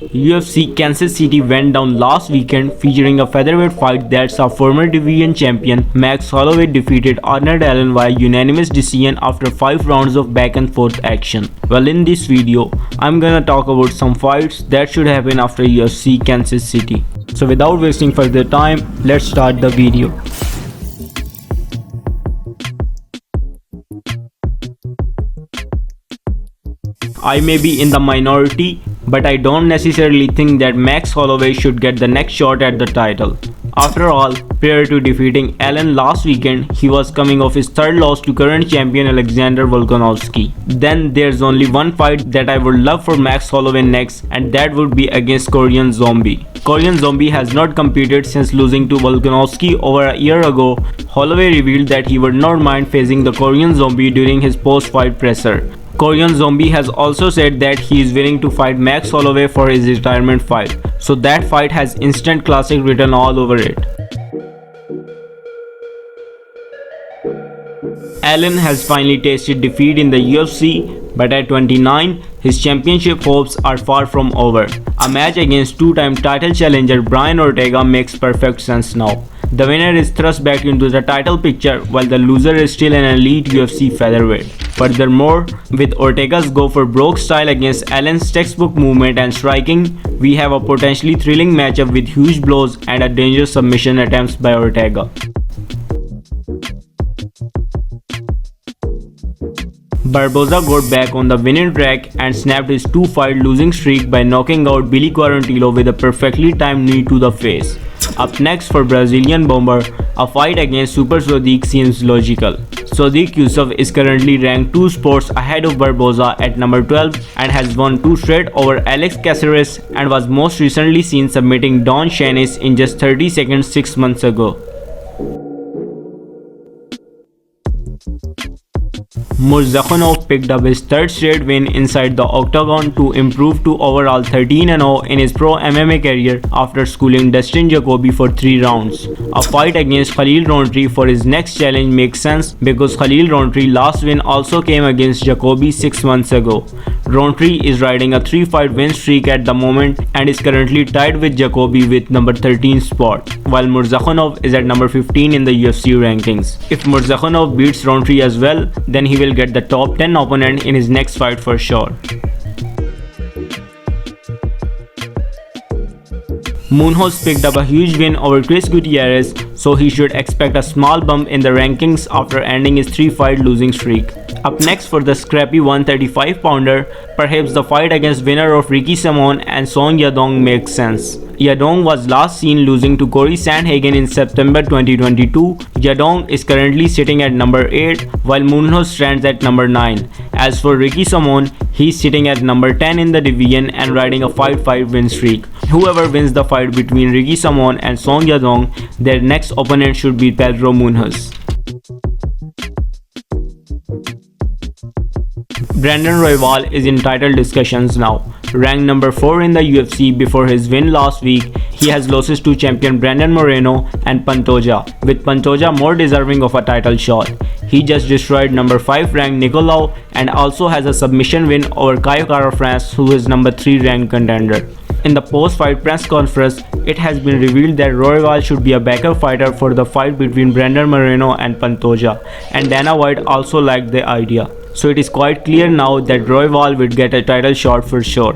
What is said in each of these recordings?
UFC Kansas City went down last weekend featuring a featherweight fight that saw former division champion Max Holloway defeated Arnold Allen via unanimous decision after 5 rounds of back and forth action. Well, in this video, I'm gonna talk about some fights that should happen after UFC Kansas City. So without wasting further time, let's start the video. I may be in the minority, but I don't necessarily think that Max Holloway should get the next shot at the title. After all, prior to defeating Allen last weekend, he was coming off his third loss to current champion Alexander Volkanovski. Then there's only one fight that I would love for Max Holloway next, and that would be against Korean Zombie. Korean Zombie has not competed since losing to Volkanovski over a year ago. Holloway revealed that he would not mind facing the Korean Zombie during his post-fight presser. Korean Zombie has also said that he is willing to fight Max Holloway for his retirement fight, so that fight has instant classic written all over it. Allen has finally tasted defeat in the UFC, but at 29, his championship hopes are far from over. A match against two-time title challenger Brian Ortega makes perfect sense now. The winner is thrust back into the title picture while the loser is still an elite UFC featherweight. Furthermore, with Ortega's go for broke style against Allen's textbook movement and striking, we have a potentially thrilling matchup with huge blows and a dangerous submission attempts by Ortega. Barboza got back on the winning track and snapped his 2-fight losing streak by knocking out Billy Quarantillo with a perfectly timed knee to the face. Up next for Brazilian Bomber, a fight against Super Sodiq seems logical. Sodiq Yusuf is currently ranked 2 spots ahead of Barboza at number 12 and has won 2 straight over Alex Caceres and was most recently seen submitting Don Shanis in just 30 seconds 6 months ago. Murzakhonov picked up his 3rd straight win inside the octagon to improve to overall 13-0 in his pro MMA career after schooling Dustin Jacoby for 3 rounds. A fight against Khalil Rountree for his next challenge makes sense because Khalil Rountree's last win also came against Jacoby 6 months ago. Rountree is riding a 3-fight win streak at the moment and is currently tied with Jacoby with number 13 spot, while Murzakhonov is at number 15 in the UFC rankings. If Murzakhonov beats Rountree as well, then he will get the top 10 opponent in his next fight for sure. Munoz picked up a huge win over Chris Gutierrez, so he should expect a small bump in the rankings after ending his 3-fight losing streak. Up next for the scrappy 135-pounder, perhaps the fight against winner of Ricky Simon and Song Yadong makes sense. Yadong was last seen losing to Corey Sandhagen in September 2022. Yadong is currently sitting at number 8 while Munoz stands at number 9. As for Ricky Simon, he's sitting at number 10 in the division and riding a 5-fight win streak. Whoever wins the fight between Ricky Simon and Song Yadong, their next opponent should be Pedro Munoz. Brandon Royval is in title discussions now. Ranked number 4 in the UFC before his win last week, he has losses to champion Brandon Moreno and Pantoja, with Pantoja more deserving of a title shot. He just destroyed number 5 ranked Nicolau and also has a submission win over Caio Kara-France, who is number 3 ranked contender. In the post-fight press conference, it has been revealed that Royval should be a backup fighter for the fight between Brandon Moreno and Pantoja, and Dana White also liked the idea. So it is quite clear now that Royval would get a title shot for sure.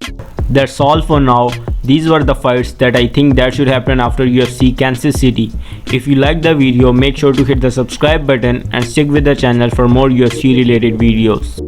That's all for now. These were the fights that I think that should happen after UFC Kansas City. If you liked the video, make sure to hit the subscribe button and stick with the channel for more UFC related videos.